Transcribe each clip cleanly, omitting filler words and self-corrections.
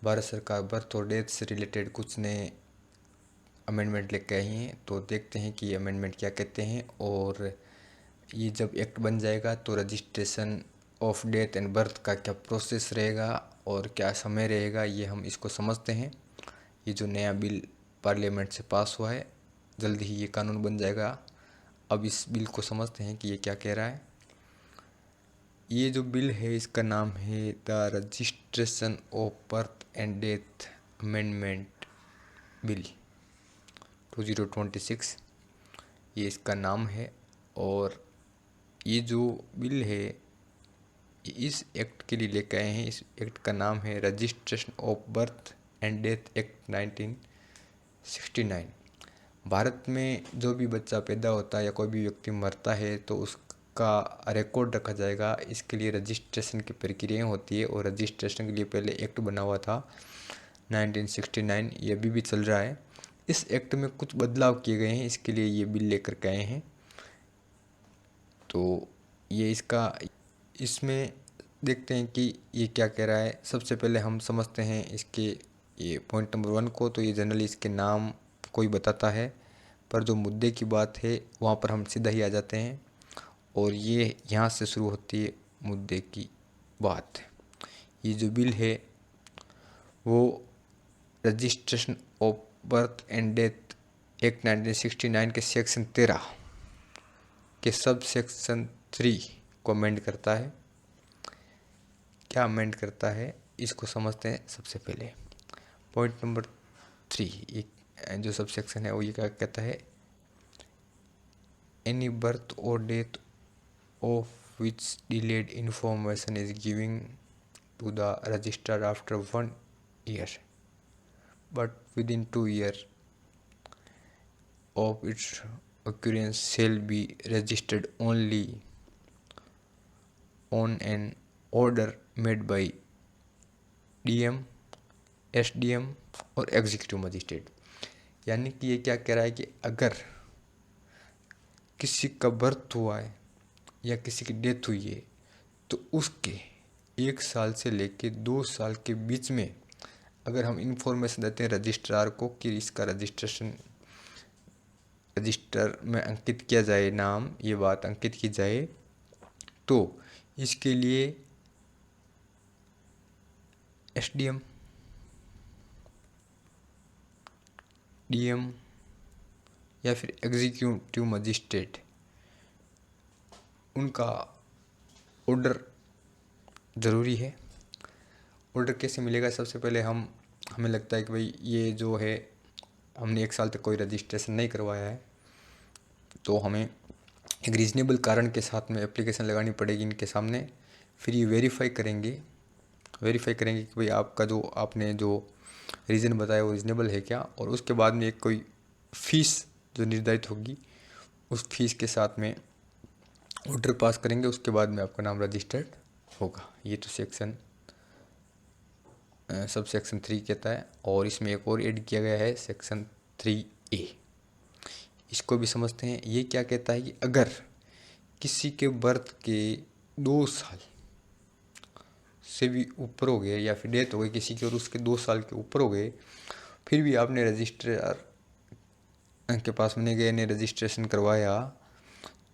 भारत सरकार बर्थ और डेथ से रिलेटेड कुछ नए अमेंडमेंट लेके आई हैं। तो देखते हैं कि ये अमेंडमेंट क्या कहते हैं, और ये जब एक्ट बन जाएगा तो registration of death and birth का क्या प्रोसेस रहेगा और क्या समय रहेगा, ये हम इसको समझते हैं। ये जो नया बिल पार्लियामेंट से पास हुआ है, जल्दी ही ये कानून बन जाएगा। अब इस बिल को समझते हैं कि ये क्या कह रहा है। ये जो बिल है इसका नाम है the registration of birth and death amendment bill 2026, ये इसका नाम है। और ये जो बिल है इस एक्ट के लिए लेकर आए हैं। इस एक्ट का नाम है registration of birth and death act 1969। Bharat में जो भी बच्चा पैदा होता है या कोई भी व्यक्ति मरता है तो उसका रिकॉर्ड रखा जाएगा। इसके लिए रजिस्ट्रेशन की प्रक्रिया होती है, और रजिस्ट्रेशन के लिए पहले एक्ट बना हुआ था 1969, ये अभी भी चल रहा है। इस एक्ट में कुछ बदलाव किए गए हैं, इसके लिए ये बिल लेकर के आए हैं। तो ये इसमें देखते हैं कि ये क्या कह रहा है। सबसे पहले हम समझते हैं इसके ये पॉइंट नंबर 1 को। तो ये जनरली इसके नाम कोई बताता है, पर जो मुद्दे की बात है वहाँ पर हम सीधा ही आ जाते हैं, और ये यहाँ से शुरू होती है मुद्दे की बात। ये जो बिल है वो registration of birth and death act 1969 के सेक्शन 13 के सब सेक्शन 3 को अमेंड करता है। क्या अमेंड करता है इसको समझते हैं। सबसे पहले पॉइंट नंबर 3, एक जो सब सेक्शन है वो ये क्या कहता है, एनी बर्थ और death of which delayed information is giving to the register after 1 year but within 2 years of its occurrence shall be registered only on an order made by DM, SDM और executive magistrate. यानी कि ये क्या कह रहा है कि अगर किसी का बर्थ हुआ है या किसी की डेथ हुई है तो उसके 1 साल से लेके 2 साल के बीच में अगर हम इंफॉर्मेशन देते हैं रजिस्ट्रार को कि इसका रजिस्ट्रेशन रजिस्टर में अंकित किया जाए, नाम ये बात अंकित की जाए, तो इसके लिए SDM, DM या फिर एग्जीक्यूटिव मजिस्ट्रेट उनका ऑर्डर ज़रूरी है। ऑर्डर कैसे मिलेगा? सबसे पहले हमें लगता है कि भाई ये जो है हमने 1 साल तक कोई रजिस्ट्रेशन नहीं करवाया है, तो हमें एक रीज़नेबल कारण के साथ में एप्लीकेशन लगानी पड़ेगी इनके सामने। फिर ये वेरीफाई करेंगे कि भाई आपका जो आपने जो रीज़न बताया वो रीज़नेबल है क्या, और उसके बाद में एक कोई फ़ीस जो निर्धारित होगी उस फीस के साथ में ऑर्डर पास करेंगे। उसके बाद में आपका नाम रजिस्टर्ड होगा। ये तो सब सेक्शन 3 कहता है, और इसमें एक और ऐड किया गया है सेक्शन 3A। इसको भी समझते हैं। ये क्या कहता है कि अगर किसी के बर्थ के 2 साल से भी ऊपर हो गए या फिर डेथ हो गई किसी की और उसके 2 साल के ऊपर हो गए, फिर भी आपने रजिस्ट्रार के पास में नहीं गए, ने रजिस्ट्रेशन करवाया,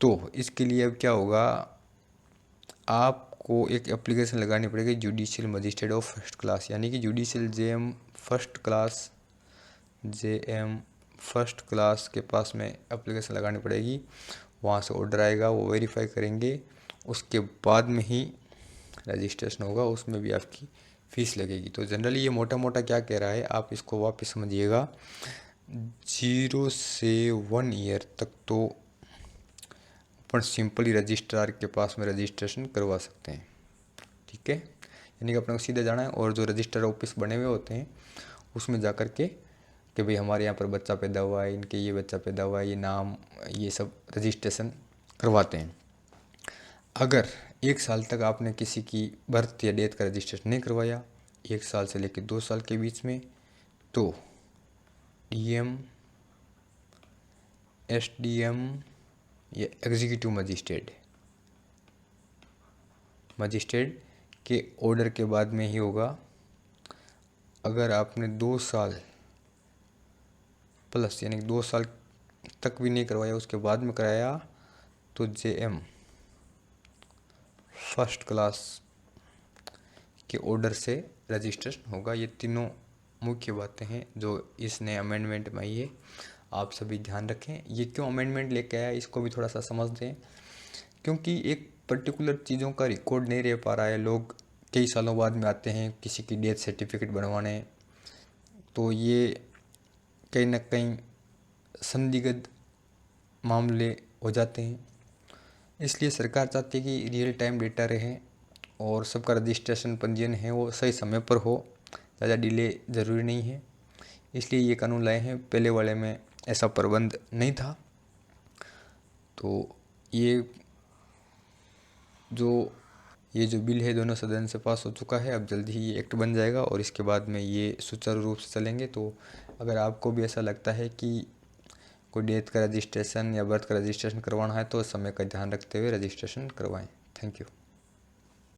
तो इसके लिए अब क्या होगा, आपको एक एप्लीकेशन लगानी पड़ेगी judicial magistrate of first class, यानी कि जुडिशियल JM फर्स्ट क्लास के पास में एप्लीकेशन लगानी पड़ेगी। वहाँ से ऑर्डर आएगा, वो वेरीफाई करेंगे, उसके बाद में ही रजिस्ट्रेशन होगा। उसमें भी आपकी फ़ीस लगेगी। तो जनरली ये मोटा मोटा क्या कह रहा है, आप इसको वापस समझिएगा। 0 से 1 ईयर तक तो अपन सिंपली रजिस्ट्रार के पास में रजिस्ट्रेशन करवा सकते हैं, ठीक है। यानी कि अपने को सीधे जाना है और जो रजिस्टर ऑफिस बने हुए होते हैं उसमें जा कर के कि भाई हमारे यहाँ पर बच्चा पैदा हुआ है, इनके ये बच्चा पैदा हुआ है, ये नाम, ये सब रजिस्ट्रेशन करवाते हैं। अगर 1 साल तक आपने किसी की बर्थ या डेथ का रजिस्ट्रेशन नहीं करवाया, 1 साल से लेकर 2 साल के बीच में, तो DM, SDM या एग्जीक्यूटिव मजिस्ट्रेट के ऑर्डर के बाद में ही होगा। अगर आपने 2 साल प्लस यानी 2 साल तक भी नहीं करवाया, उसके बाद में कराया, तो JM फर्स्ट क्लास के ऑर्डर से रजिस्ट्रेशन होगा। ये तीनों मुख्य बातें हैं जो इस नए अमेंडमेंट में आई है, आप सभी ध्यान रखें। ये क्यों अमेंडमेंट लेके आया इसको भी थोड़ा सा समझ दें, क्योंकि एक पर्टिकुलर चीज़ों का रिकॉर्ड नहीं रह पा रहा है। लोग कई सालों बाद में आते हैं किसी की डेथ सर्टिफिकेट बनवाने, तो ये कहीं ना कहीं संदिग्ध मामले हो जाते हैं। इसलिए सरकार चाहती है कि रियल टाइम डेटा रहे और सबका रजिस्ट्रेशन पंजीयन है वो सही समय पर हो, ज़्यादा डिले ज़रूरी नहीं है, इसलिए ये कानून लाए हैं। पहले वाले में ऐसा प्रबंध नहीं था। तो ये जो बिल है दोनों सदन से पास हो चुका है, अब जल्दी ही ये एक्ट बन जाएगा और इसके बाद में ये सुचारू रूप से चलेंगे। तो अगर आपको भी ऐसा लगता है कि कोई डेथ का रजिस्ट्रेशन या बर्थ का रजिस्ट्रेशन करवाना है तो समय का ध्यान रखते हुए रजिस्ट्रेशन करवाएं। Thank you.